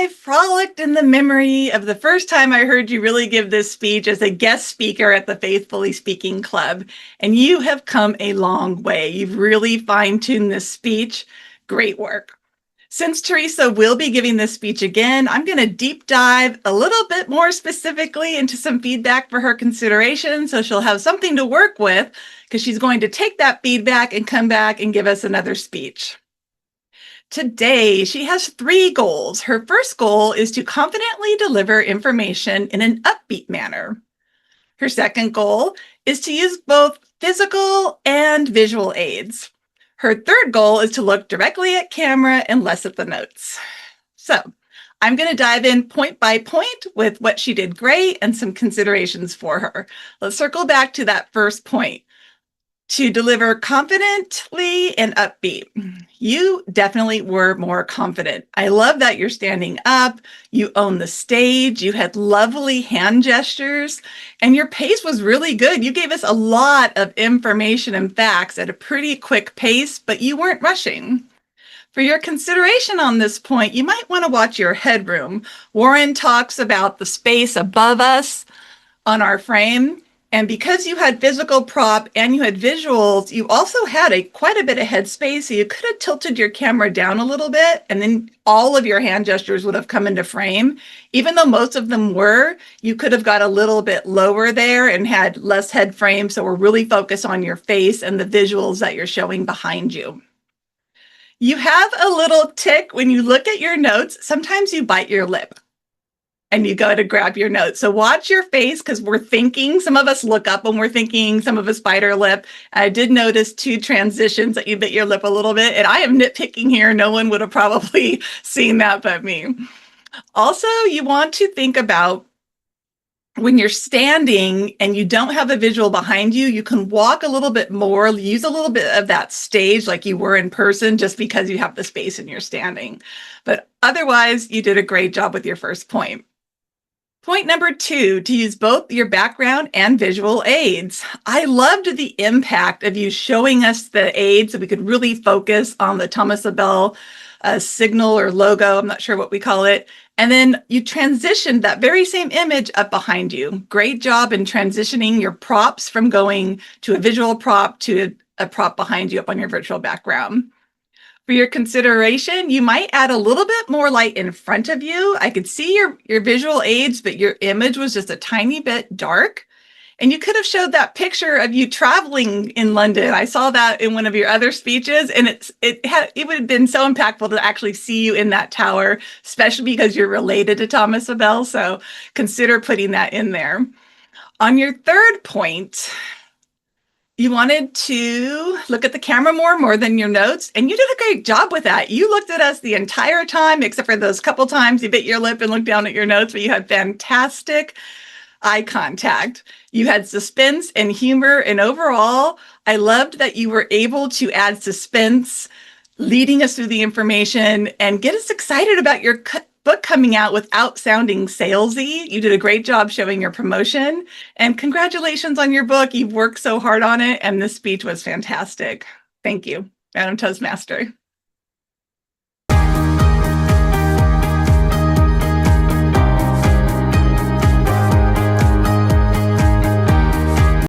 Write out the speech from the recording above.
I frolicked in the memory of the first time I heard you really give this speech as a guest speaker at the Faithfully Speaking Club, and you have come a long way. You've really fine-tuned this speech. Great work. Since Teresa will be giving this speech again, I'm going to deep dive a little bit more specifically into some feedback for her consideration, so she'll have something to work with because she's going to take that feedback and come back and give us another speech. Today, she has 3 goals. Her first goal is to confidently deliver information in an upbeat manner. Her second goal is to use both physical and visual aids. Her third goal is to look directly at camera and less at the notes. So I'm going to dive in point by point with what she did great and some considerations for her. Let's circle back to that first point. To deliver confidently and upbeat. You definitely were more confident. I love that you're standing up, you own the stage, you had lovely hand gestures, and your pace was really good. You gave us a lot of information and facts at a pretty quick pace, but you weren't rushing. For your consideration on this point, you might want to watch your headroom. Warren talks about the space above us on our frame. And because you had physical prop and you had visuals, you also had quite a bit of headspace. So you could have tilted your camera down a little bit and then all of your hand gestures would have come into frame. Even though most of them were, you could have got a little bit lower there and had less head frame. So we're really focused on your face and the visuals that you're showing behind you. You have a little tick when you look at your notes. Sometimes you bite your lip and you go to grab your notes. So watch your face because we're thinking. Some of us look up when we're thinking, some of us bite our lip. I did notice 2 transitions that you bit your lip a little bit, and I am nitpicking here. No one would have probably seen that but me. Also, you want to think about when you're standing and you don't have a visual behind you, you can walk a little bit more, use a little bit of that stage like you were in person just because you have the space and you're standing. But otherwise, you did a great job with your first point. Point number 2, to use both your background and visual aids. I loved the impact of you showing us the aids so we could really focus on the Thomas Bell signal or logo, I'm not sure what we call it. And then you transitioned that very same image up behind you. Great job in transitioning your props from going to a visual prop to a prop behind you up on your virtual background. For your consideration, you might add a little bit more light in front of you. I could see your visual aids, but your image was just a tiny bit dark. And you could have showed that picture of you traveling in London. I saw that in one of your other speeches, and it would have been so impactful to actually see you in that tower, especially because you're related to Thomas Bell. So consider putting that in there. On your third point, you wanted to look at the camera more than your notes, and you did a great job with that. You looked at us the entire time, except for those couple times you bit your lip and looked down at your notes, but you had fantastic eye contact. You had suspense and humor, and overall, I loved that you were able to add suspense, leading us through the information, and get us excited about your book coming out without sounding salesy. You did a great job showing your promotion, and congratulations on your book. You've worked so hard on it, and this speech was fantastic. Thank you, Madam Toastmaster.